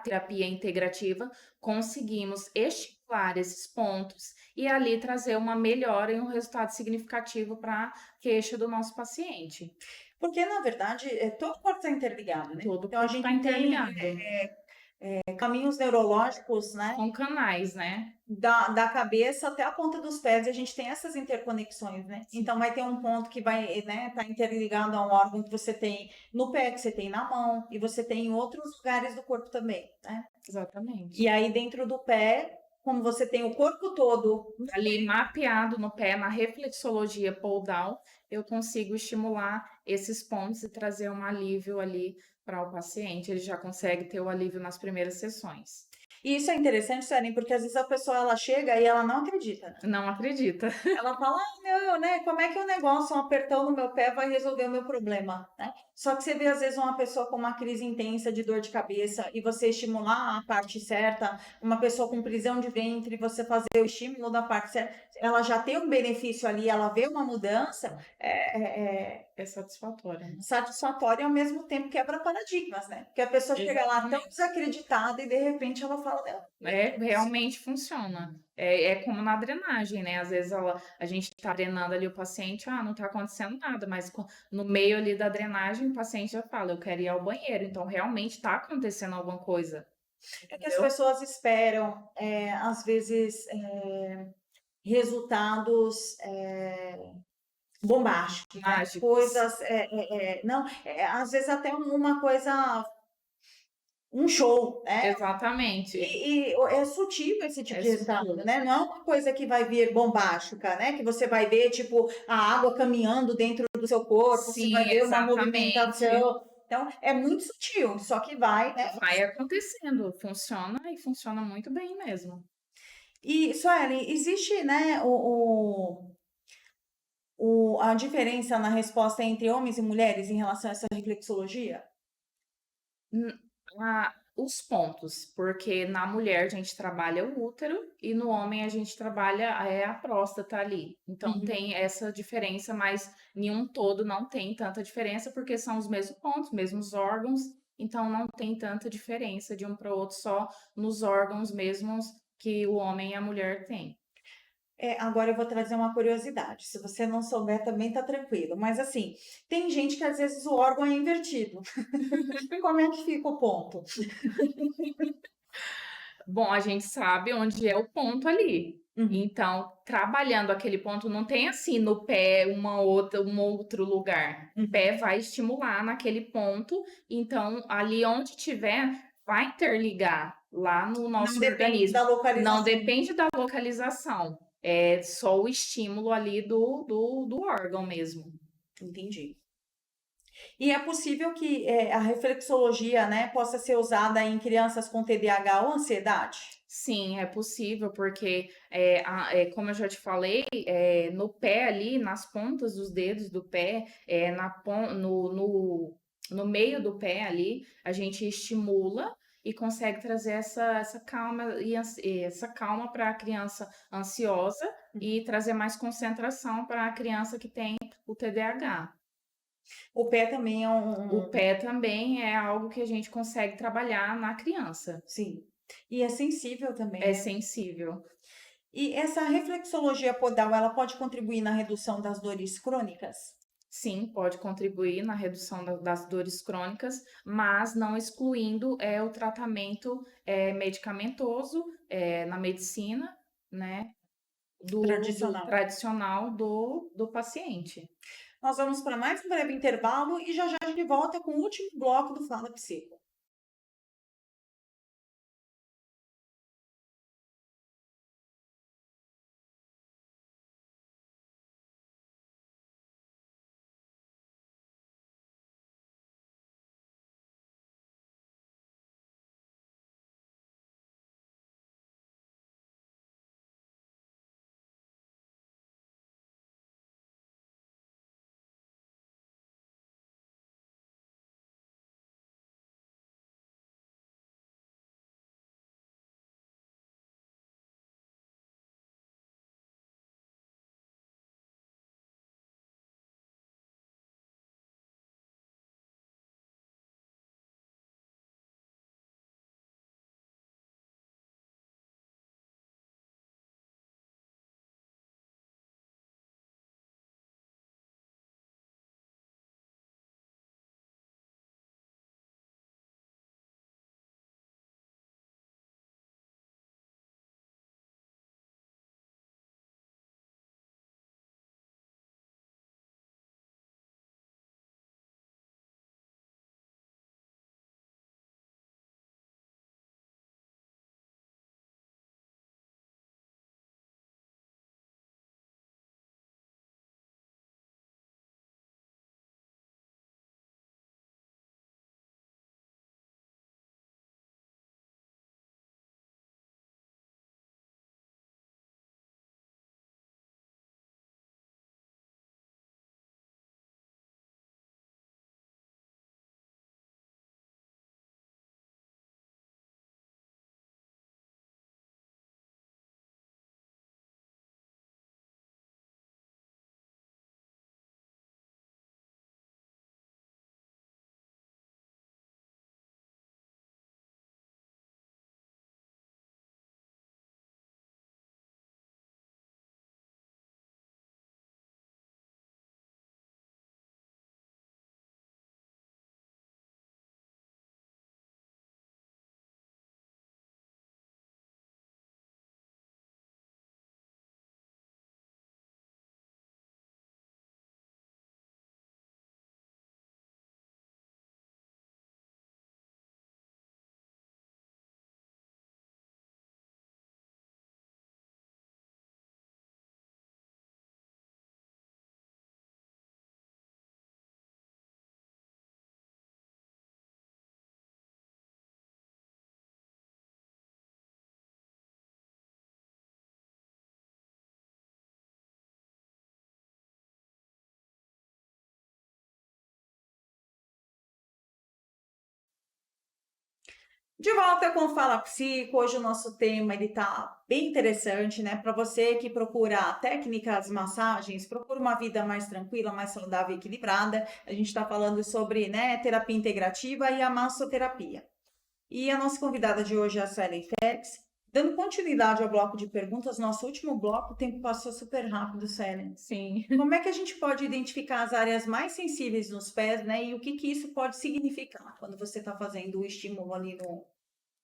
terapia integrativa, conseguimos estimular esses pontos e ali trazer uma melhora e um resultado significativo para a queixa do nosso paciente. Porque, na verdade, todo o corpo está interligado, né? Todo Então, a corpo está gente tem interligado. caminhos neurológicos, né? São canais, né? Da cabeça até a ponta dos pés, e a gente tem essas interconexões, né? Sim. Então vai ter um ponto que vai, né, tá interligado a um órgão que você tem no pé, que você tem na mão, e você tem em outros lugares do corpo também, né? Exatamente. E aí dentro do pé, como você tem o corpo todo ali mapeado no pé, na reflexologia podal, eu consigo estimular esses pontos e trazer um alívio ali para o paciente. Ele já consegue ter o alívio nas primeiras sessões. E isso é interessante, Suelen, porque às vezes a pessoa ela chega e ela não acredita, né? Não acredita. Ela fala, não, né? Como é que o negócio, um apertão no meu pé vai resolver o meu problema, né? Só que você vê, às vezes, uma pessoa com uma crise intensa de dor de cabeça e você estimular a parte certa, uma pessoa com prisão de ventre, você fazer o estímulo da parte certa, ela já tem um benefício ali, ela vê uma mudança, É satisfatório, né? satisfatória e ao mesmo tempo quebra paradigmas, né? Porque a pessoa chega lá tão desacreditada e de repente ela fala, realmente funciona. É como na drenagem, né? Às vezes a gente tá drenando ali o paciente, não tá acontecendo nada, mas no meio ali da drenagem o paciente já fala, eu quero ir ao banheiro. Então realmente tá acontecendo alguma coisa. é que as pessoas esperam, às vezes, resultados bombásticos, né? Mágicos. Coisas, não, às vezes até uma coisa, um show, né? Exatamente. E é sutil esse tipo É de resultado, sutil. né? Não é uma coisa que vai vir bombástica, né? Que você vai ver, tipo, a água caminhando dentro do seu corpo, você Sim, vai ver uma exatamente. movimentação. Então, é muito sutil, só que vai, né? Vai acontecendo, funciona e funciona muito bem mesmo. E, Sueli, existe, né, a diferença na resposta entre homens e mulheres em relação a essa reflexologia? Os pontos, porque na mulher a gente trabalha o útero e no homem a gente trabalha a próstata ali. Então tem essa diferença, mas nenhum todo não tem tanta diferença, porque são os mesmos pontos, mesmos órgãos, então não tem tanta diferença de um para o outro, só nos órgãos mesmos que o homem e a mulher têm. Agora eu vou trazer uma curiosidade. Se você não souber, também tá tranquilo. Mas assim, tem gente que às vezes o órgão é invertido. Como é que fica o ponto? Bom, a gente sabe onde é o ponto ali. Então, trabalhando aquele ponto, não tem assim no pé um outro lugar. O pé vai estimular naquele ponto. Então, ali onde tiver, vai interligar lá no nosso Não depende organismo. da localização. Não depende da localização. é só o estímulo ali do órgão mesmo. Entendi. E é possível que a reflexologia, né, possa ser usada em crianças com TDAH ou ansiedade? Sim, é possível, porque, como eu já te falei, no pé ali, nas pontas dos dedos do pé, no meio do pé ali, a gente estimula e consegue trazer essa calma e essa calma para a criança ansiosa e trazer mais concentração para a criança que tem o TDAH. O pé também é O pé também é algo que a gente consegue trabalhar na criança. sim. E é sensível também, É né? sensível. E essa reflexologia podal, ela pode contribuir na redução das dores crônicas? Sim, pode contribuir na redução das dores crônicas, mas não excluindo o tratamento medicamentoso na medicina, né, do Tradicional. tradicional do paciente. Nós vamos para mais um breve intervalo e já já a gente volta com o último bloco do Fala Psico. De volta com o Fala Psico. Hoje o nosso tema ele tá bem interessante, né? Para você que procura técnicas, massagens, procura uma vida mais tranquila, mais saudável e equilibrada. A gente está falando sobre, né, terapia integrativa e a massoterapia. E a nossa convidada de hoje é a Suelen Félix. Dando continuidade ao bloco de perguntas, nosso último bloco, o tempo passou super rápido, Suelen. Sim. Como é que a gente pode identificar as áreas mais sensíveis nos pés, né? E o que que isso pode significar quando você está fazendo o estímulo ali no.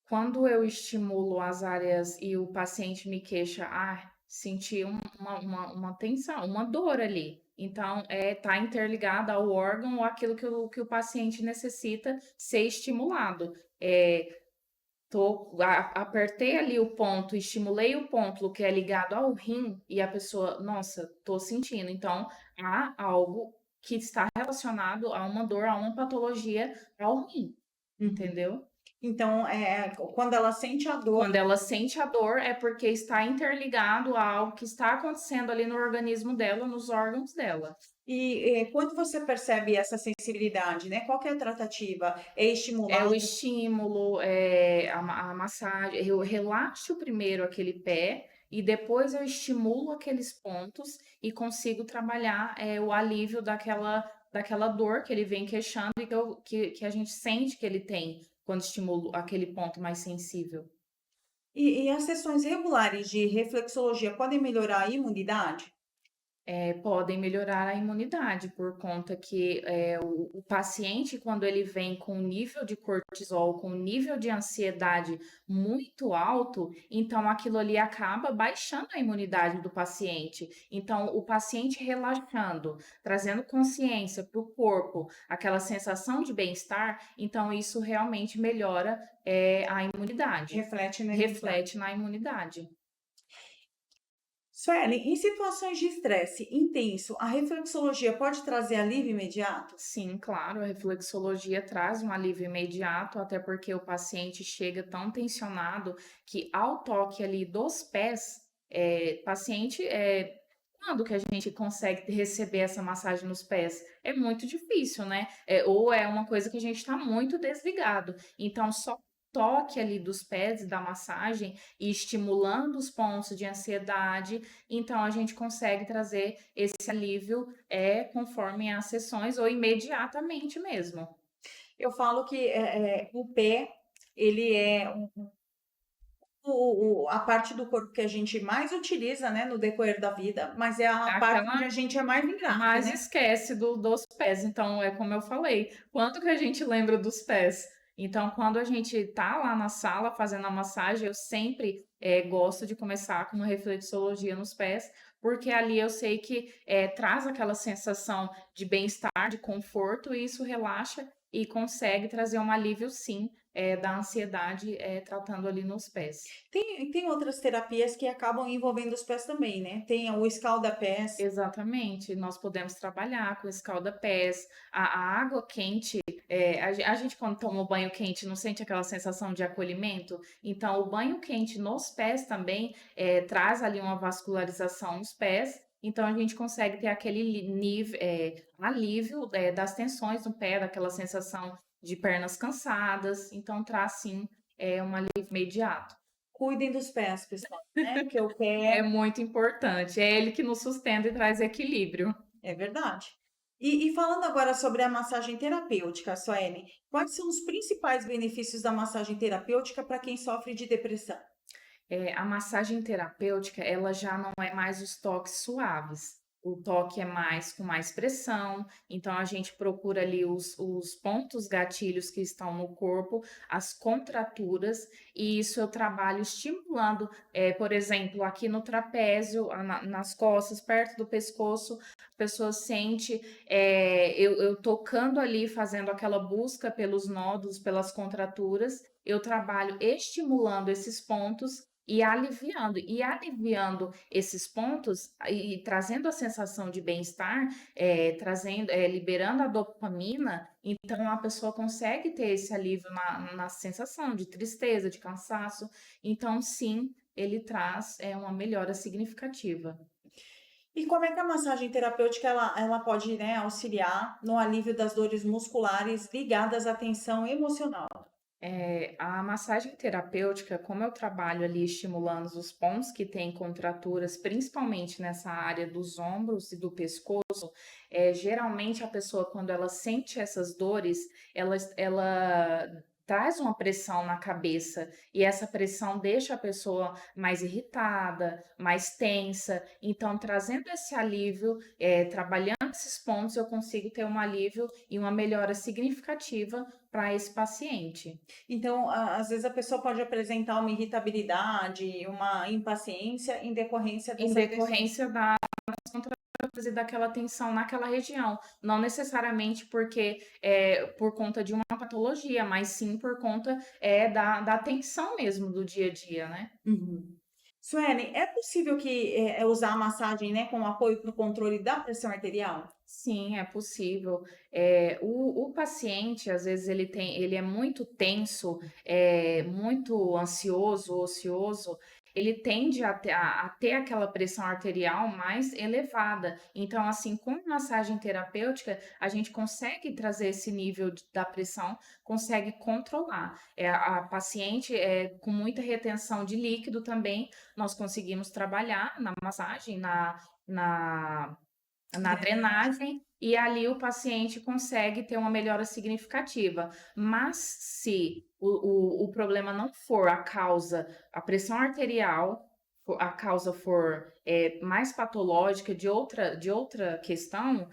Quando eu estimulo as áreas e o paciente me queixa, senti uma tensão, uma dor ali. Então, tá interligado ao órgão ou aquilo que o paciente necessita ser estimulado. É, Apertei ali o ponto, estimulei o ponto que é ligado ao rim e a pessoa, nossa, tô sentindo. Então, há algo que está relacionado a uma dor, a uma patologia ao rim, Uhum. entendeu? Então, quando ela sente a dor, Quando ela sente a dor, é porque está interligado a algo que está acontecendo ali no organismo dela, nos órgãos dela. quando você percebe essa sensibilidade, né? Qual que é a tratativa? É É estimular? o estímulo, a massagem. Eu relaxo primeiro aquele pé e depois eu estimulo aqueles pontos e consigo trabalhar o alívio daquela dor que ele vem queixando e que a gente sente que ele tem quando estimulo aquele ponto mais sensível. E as sessões regulares de reflexologia podem melhorar a imunidade? Podem melhorar a imunidade, por conta que o paciente, quando ele vem com um nível de cortisol, com um nível de ansiedade muito alto, então aquilo ali acaba baixando a imunidade do paciente. Então, o paciente relaxando, trazendo consciência para o corpo, aquela sensação de bem-estar, então isso realmente melhora a imunidade, Reflete na imunidade. reflete na imunidade. Suelen, em situações de estresse intenso, a reflexologia pode trazer alívio imediato? Sim, claro, a reflexologia traz um alívio imediato, até porque o paciente chega tão tensionado que ao toque ali dos pés, paciente, quando que a gente consegue receber essa massagem nos pés? É muito difícil, né? Ou é uma coisa que a gente está muito desligado. Então, só o toque ali dos pés e da massagem e estimulando os pontos de ansiedade, então a gente consegue trazer esse alívio conforme as sessões ou imediatamente mesmo. Eu falo que o pé, ele é a parte do corpo que a gente mais utiliza, né, no decorrer da vida, mas é a parte onde Aquela a gente é mais ingrato, Mas né? esquece dos pés. Então, é como eu falei, quanto que a gente lembra dos pés? Então, quando a gente tá lá na sala fazendo a massagem, eu sempre gosto de começar com uma reflexologia nos pés, porque ali eu sei que traz aquela sensação de bem-estar, de conforto, e isso relaxa e consegue trazer um alívio, sim, da ansiedade, tratando ali nos pés. Tem outras terapias que acabam envolvendo os pés também, né? Tem o escalda-pés. Exatamente, nós podemos trabalhar com escalda-pés, a água quente, a gente quando toma o banho quente não sente aquela sensação de acolhimento? Então, o banho quente nos pés também traz ali uma vascularização nos pés, então a gente consegue ter aquele alívio das tensões no pé, daquela sensação de pernas cansadas, então traz sim um alívio imediato. Cuidem dos pés, pessoal, né? Porque o É pé muito importante, é ele que nos sustenta e traz equilíbrio. é verdade. E falando agora sobre a massagem terapêutica, Suelen, quais são os principais benefícios da massagem terapêutica para quem sofre de depressão? A massagem terapêutica, ela já não é mais os toques suaves. O toque é mais com mais pressão, então a gente procura ali os pontos gatilhos que estão no corpo, as contraturas, e isso eu trabalho estimulando, por exemplo, aqui no trapézio, nas costas, perto do pescoço, a pessoa sente eu tocando ali, fazendo aquela busca pelos nódulos, pelas contraturas, eu trabalho estimulando esses pontos e aliviando esses pontos e trazendo a sensação de bem-estar, liberando a dopamina, então a pessoa consegue ter esse alívio na sensação de tristeza, de cansaço. Então, sim, ele traz uma melhora significativa. E como é que a massagem terapêutica ela pode, né, auxiliar no alívio das dores musculares ligadas à tensão emocional? A massagem terapêutica, como eu trabalho ali estimulando os pontos que têm contraturas, principalmente nessa área dos ombros e do pescoço, geralmente a pessoa, quando ela sente essas dores, ela traz uma pressão na cabeça e essa pressão deixa a pessoa mais irritada, mais tensa. Então, trazendo esse alívio, trabalhando esses pontos, eu consigo ter um alívio e uma melhora significativa para esse paciente. Então, às vezes a pessoa pode apresentar uma irritabilidade, uma impaciência em decorrência Em dessas tensões. decorrência das contraturas. ênfase daquela atenção naquela região, não necessariamente porque por conta de uma patologia, mas sim por conta da atenção mesmo do dia a dia, né? Uhum. Suelen, é possível que usar a massagem, né, como apoio para o controle da pressão arterial? Sim, é possível. O paciente, às vezes, ele é muito tenso, muito ansioso, ocioso, ele tende a ter aquela pressão arterial mais elevada. Então, assim, com massagem terapêutica, a gente consegue trazer esse nível da pressão, consegue controlar. A paciente com muita retenção de líquido também, nós conseguimos trabalhar na massagem, na drenagem, e ali o paciente consegue ter uma melhora significativa. Mas se o problema não for a causa, a pressão arterial, a causa for mais patológica de outra questão,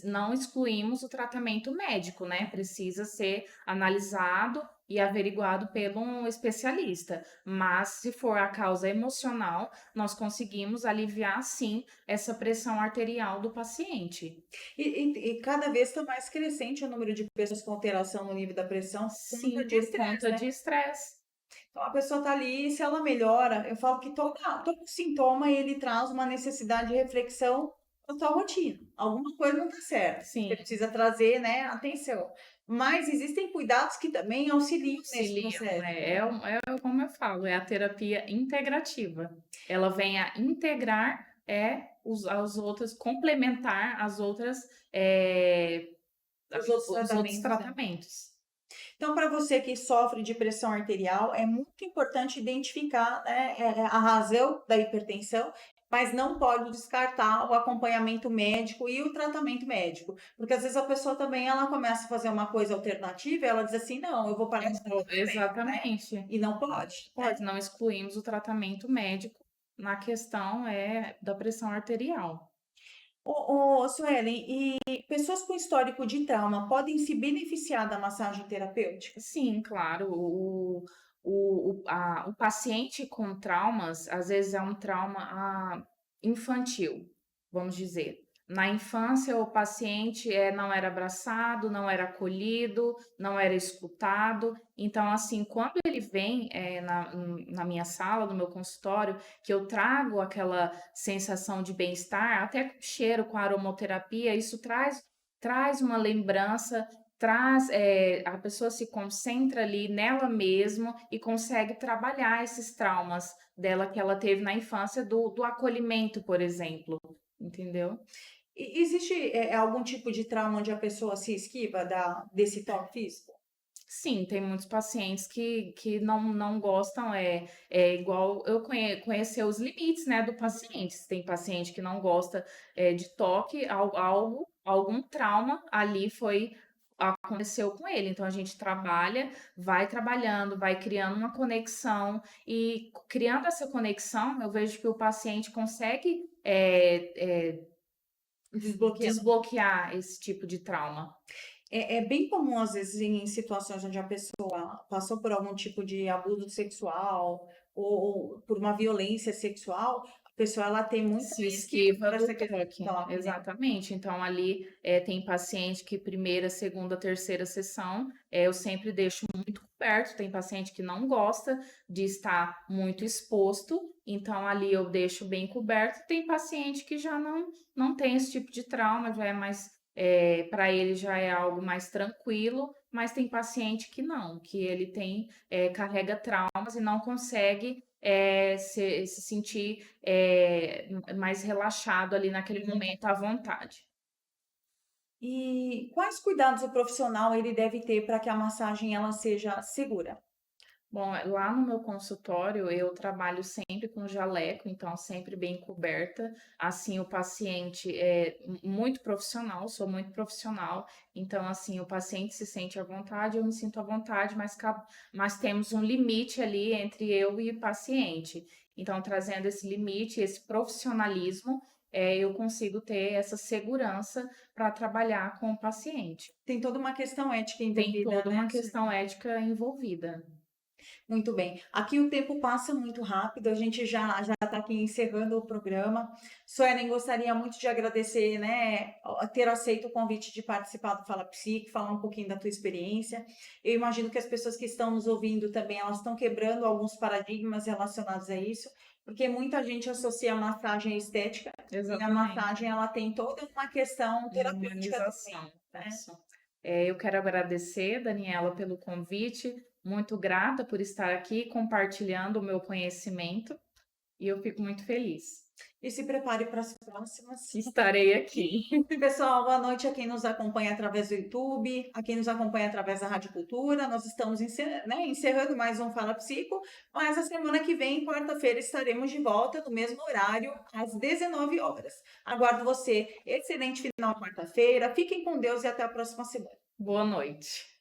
não excluímos o tratamento médico, né? Precisa ser analisado e averiguado pelo um especialista. Mas se for a causa emocional, nós conseguimos aliviar sim essa pressão arterial do paciente. E cada vez está mais crescente o número de pessoas com alteração no nível da pressão por conta Sim, de por estresse, conta né? de estresse. Então a pessoa está ali, e se ela melhora, eu falo que todo sintoma ele traz uma necessidade de reflexão na sua rotina. Alguma coisa não está certa. Você Sim, precisa trazer, né, atenção. Mas existem cuidados que também auxiliam nesse auxiliam. processo. Como eu falo, é a terapia integrativa. Ela vem a integrar as outras, complementar as outras, Os outros os outros tratamentos, né? tratamentos. Então, para você que sofre de pressão arterial, é muito importante identificar, né, a razão da hipertensão, mas não pode descartar o acompanhamento médico e o tratamento médico, porque às vezes a pessoa também ela começa a fazer uma coisa alternativa, e ela diz assim, não, eu vou parar de tratamento, né? Exatamente. E não pode, né? Pode, não excluímos o tratamento médico na questão da pressão arterial. Suelen, e pessoas com histórico de trauma podem se beneficiar da massagem terapêutica? Sim, claro. O paciente com traumas, às vezes é um trauma infantil, vamos dizer. Na infância, o paciente não era abraçado, não era acolhido, não era escutado. Então, assim, quando ele vem na minha sala, no meu consultório, que eu trago aquela sensação de bem-estar, até com cheiro, com aromoterapia, isso traz uma lembrança, a pessoa se concentra ali nela mesma e consegue trabalhar esses traumas dela que ela teve na infância, do acolhimento, por exemplo, entendeu? E existe algum tipo de trauma onde a pessoa se esquiva desse toque físico? Sim, tem muitos pacientes que não gostam, é igual eu conhecer os limites, né, do paciente. Se tem paciente que não gosta de toque, algum trauma ali aconteceu com ele. Então a gente trabalha, vai trabalhando, vai criando uma conexão, e criando essa conexão, eu vejo que o paciente consegue Desbloquear. desbloquear esse tipo de trauma. É bem comum, às vezes, em situações onde a pessoa passou por algum tipo de abuso sexual ou por uma violência sexual, a pessoa ela tem muita Se esquiva esquiva por do essa questão do toque, toque, né? exatamente. Então, ali tem paciente que primeira, segunda, terceira sessão, eu sempre deixo muito coberto. Tem paciente que não gosta de estar muito exposto, então ali eu deixo bem coberto. Tem paciente que já não tem esse tipo de trauma, já é mais, para ele já é algo mais tranquilo, mas tem paciente que não, que ele carrega traumas e não consegue se sentir mais relaxado ali naquele momento à vontade. E quais cuidados o profissional ele deve ter para que a massagem ela seja segura? Bom, lá no meu consultório eu trabalho sempre com jaleco, então sempre bem coberta. Assim, o paciente é muito profissional, sou muito profissional, então assim, o paciente se sente à vontade, eu me sinto à vontade, mas temos um limite ali entre eu e o paciente. Então, trazendo esse limite, esse profissionalismo, eu consigo ter essa segurança para trabalhar com o paciente. Tem toda uma questão ética Tem envolvida, toda né? uma questão ética envolvida. Muito bem. Aqui o tempo passa muito rápido, a gente já está aqui encerrando o programa. Suelen, gostaria muito de agradecer, né, ter aceito o convite de participar do Fala Psique, falar um pouquinho da tua experiência. Eu imagino que as pessoas que estão nos ouvindo também, elas estão quebrando alguns paradigmas relacionados a isso, porque muita gente associa a massagem à estética, e a Exatamente. massagem, ela tem toda uma questão Uma terapêutica também, humanização. né? Isso. Eu quero agradecer, Daniela, pelo convite. Muito grata por estar aqui compartilhando o meu conhecimento e eu fico muito feliz. E se prepare para as próximas. Estarei aqui. Pessoal, boa noite a quem nos acompanha através do YouTube, a quem nos acompanha através da Rádio Cultura. Nós estamos encerrando mais um Fala Psico, mas a semana que vem, quarta-feira, estaremos de volta no mesmo horário, às 19 horas. Aguardo você. Excelente final de quarta-feira. Fiquem com Deus e até a próxima semana. Boa noite.